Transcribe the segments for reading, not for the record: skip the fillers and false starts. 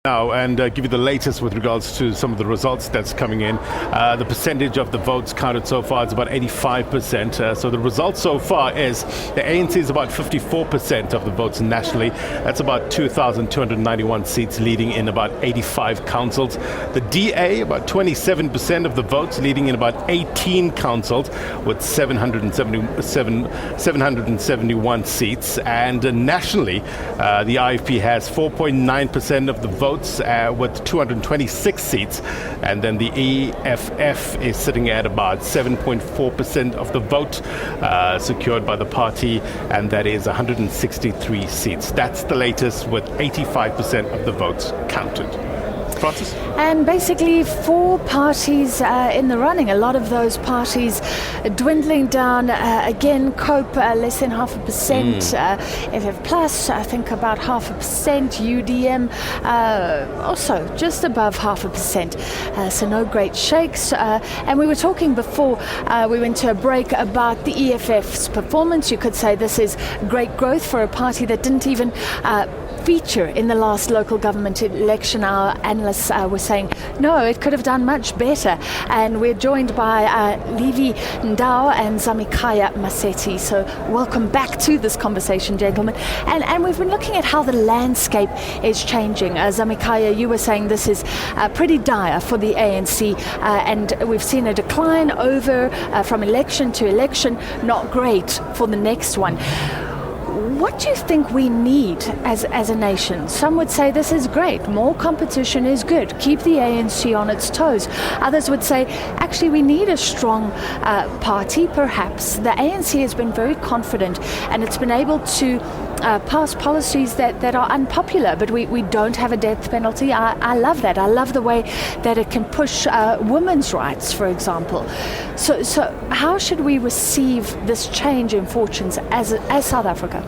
Now and give you the latest with regards to some of the results that's coming in. The percentage of the votes counted so far is about 85%. So the result so far is the ANC is about 54% of the votes nationally. That's about 2,291 seats, leading in about 85 councils. The DA, about 27% of the votes, leading in about 18 councils with 771 seats. And nationally, the IFP has 4.9% of the votes with 226 seats, and then the EFF is sitting at about 7.4% of the vote secured by the party, and that is 163 seats. That's the latest, with 85% of the votes counted. Francis? And basically 4 parties in the running, a lot of those parties dwindling down. Again, COPE less than 0.5%, FF Plus I think about 0.5%, UDM also just above 0.5%, so no great shakes. And we were talking before we went to a break about the EFF's performance. You could say this is great growth for a party that didn't even feature in the last local government election. Our analysts were saying, no, it could have done much better. And we're joined by Levi Ndao and Zamikaya Maseti. So welcome back to this conversation, gentlemen. And we've been looking at how the landscape is changing. Zamikaya, you were saying this is pretty dire for the ANC, and we've seen a decline over from election to election, not great for the next one. What do you think we need as a nation? Some would say this is great. More competition is good. Keep the ANC on its toes. Others would say, actually, we need a strong party, perhaps. The ANC has been very confident, and it's been able to pass policies that are unpopular, but we don't have a death penalty. I love that. I love the way that it can push women's rights, for example. So how should we receive this change in fortunes as South Africa?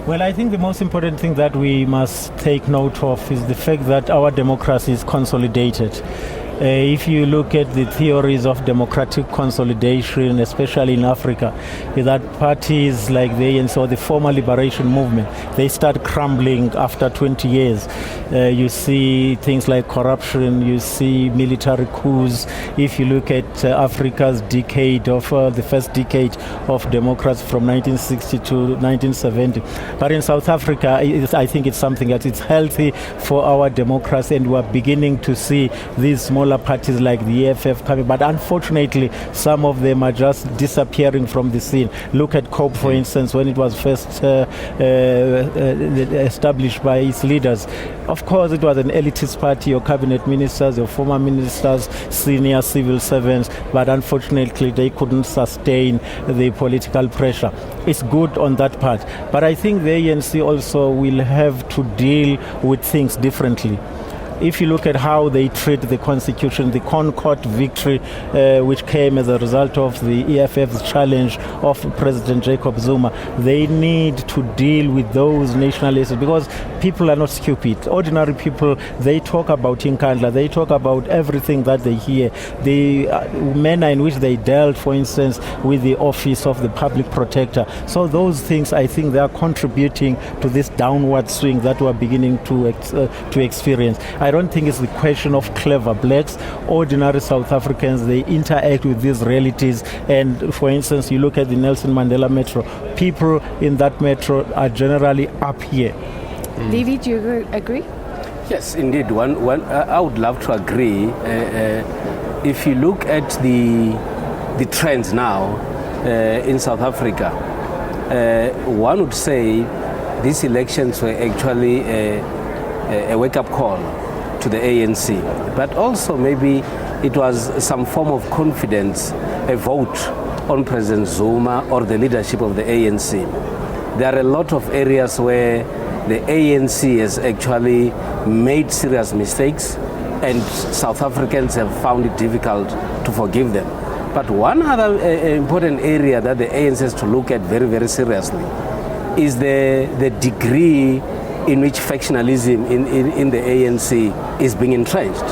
Well, I think the most important thing that we must take note of is the fact that our democracy is consolidated. If you look at the theories of democratic consolidation, especially in Africa, is that parties like the ANC or the former liberation movement, they start crumbling after 20 years. You see things like corruption, you see military coups. If you look at Africa's decade of the first decade of democracy from 1960 to 1970. But in South Africa, I think it's something that it's healthy for our democracy, and we're beginning to see these small parties like the EFF coming, but unfortunately some of them are just disappearing from the scene. Look at COPE, for instance, when it was first established by its leaders. Of course, it was an elitist party, your cabinet ministers, your former ministers, senior civil servants, but unfortunately they couldn't sustain the political pressure. It's good on that part, but I think the ANC also will have to deal with things differently. If you look at how they treat the constitution, the Concord victory, which came as a result of the EFF's challenge of President Jacob Zuma, they need to deal with those nationalists, because people are not stupid. Ordinary people, they talk about Inkandla, they talk about everything that they hear. The manner in which they dealt, for instance, with the office of the public protector. So those things, I think they are contributing to this downward swing that we're beginning to experience. I don't think it's the question of clever blacks. Ordinary South Africans, they interact with these realities. And for instance, you look at the Nelson Mandela Metro, people in that metro are generally up here. Levi, do you agree? Yes, indeed. I would love to agree. If you look at the trends now in South Africa, one would say these elections were actually a wake-up call to the ANC, but also maybe it was some form of confidence, a vote on President Zuma or the leadership of the ANC. There are a lot of areas where the ANC has actually made serious mistakes, and South Africans have found it difficult to forgive them. But one other important area that the ANC has to look at very, very seriously is the degree in which factionalism in the ANC is being entrenched.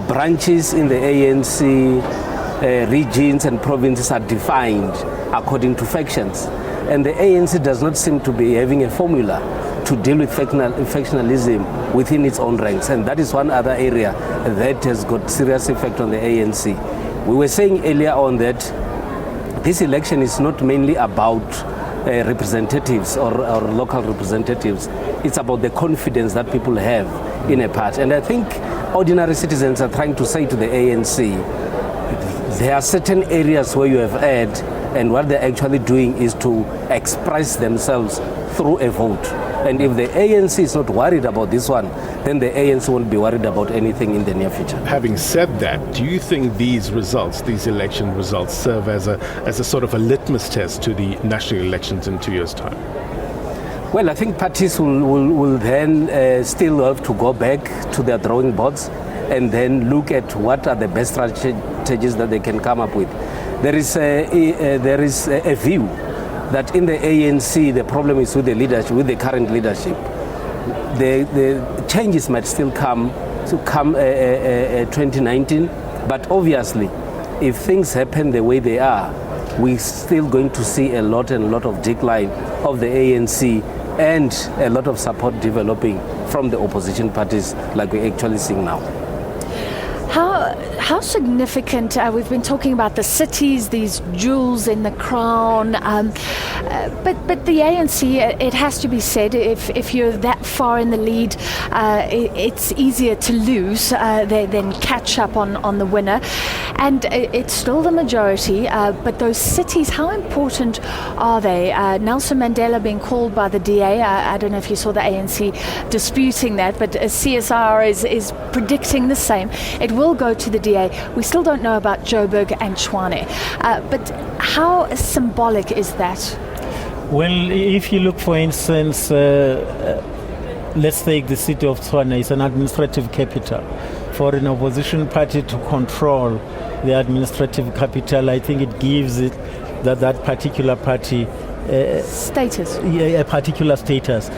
Branches in the ANC, regions and provinces are defined according to factions. And the ANC does not seem to be having a formula to deal with factionalism within its own ranks. And that is one other area that has got serious effect on the ANC. We were saying earlier on that this election is not mainly about representatives or local representatives. It's about the confidence that people have in a party. And I think ordinary citizens are trying to say to the ANC, there are certain areas where you have erred, and what they're actually doing is to express themselves through a vote. And if the ANC is not worried about this one, then the ANC won't be worried about anything in the near future. Having said that, do you think these results, these election results, serve as a sort of a litmus test to the national elections in 2 years' time? Well, I think parties will then still have to go back to their drawing boards and then look at what are the best strategies that they can come up with. There is a view that in the ANC the problem is with the leadership, with the current leadership. The changes might still come 2019, but obviously if things happen the way they are, we're still going to see a lot of decline of the ANC and a lot of support developing from the opposition parties like we're actually seeing now. How significant, we've been talking about the cities, these jewels in the crown, but the ANC, it has to be said, if you're that far in the lead, it's easier to lose than catch up on the winner. And it's still the majority, but those cities, how important are they? Nelson Mandela being called by the DA, I don't know if you saw the ANC disputing that, but CSR is predicting the same. It will go to the DA. We still don't know about Joburg and Tshwane. But how symbolic is that? Well, if you look, for instance, let's take the city of Tshwane. It's an administrative capital. For an opposition party to control the administrative capital, I think it gives it that particular party status. A particular status.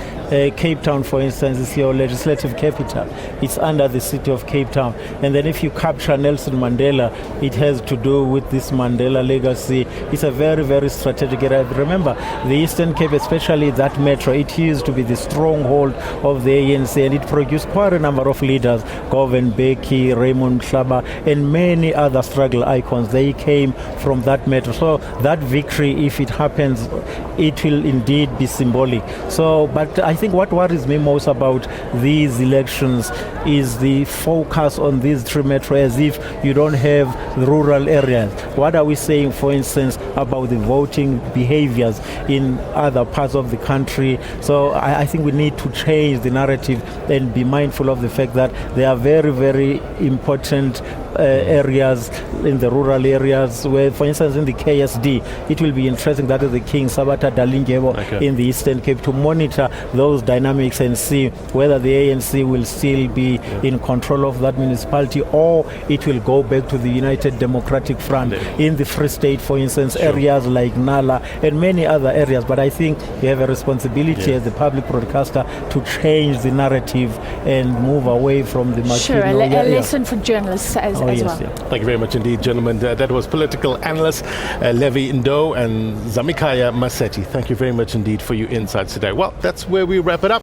Cape Town, for instance, is your legislative capital. It's under the city of Cape Town. And then if you capture Nelson Mandela, it has to do with this Mandela legacy. It's a very, very strategic area. Remember, the Eastern Cape, especially that metro, it used to be the stronghold of the ANC, and it produced quite a number of leaders, Govan Beki, Raymond Klaba, and many other struggle icons. They came from that metro. So that victory, if it happens, it will indeed be symbolic. So, but I think what worries me most about these elections is the focus on these three metro, as if you don't have the rural areas. What are we saying, for instance, about the voting behaviors in other parts of the country? So I think we need to change the narrative and be mindful of the fact that there are very, very important areas in the rural areas where, for instance, in the KSD, it will be interesting, that is the King Sabata Dalingebo in the Eastern Cape, to monitor those dynamics and see whether the ANC will still be in control of that municipality, or it will go back to the United Democratic Front in the Free State, for instance, areas like Nala and many other areas. But I think we have a responsibility as the public broadcaster to change the narrative and move away from the Sure, a lesson for journalists as well. Thank you very much indeed, gentlemen. That was political analyst Levi Ndo and Zamikaya Maseti. Thank you very much indeed for your insights today. Well, that's where we wrap it up.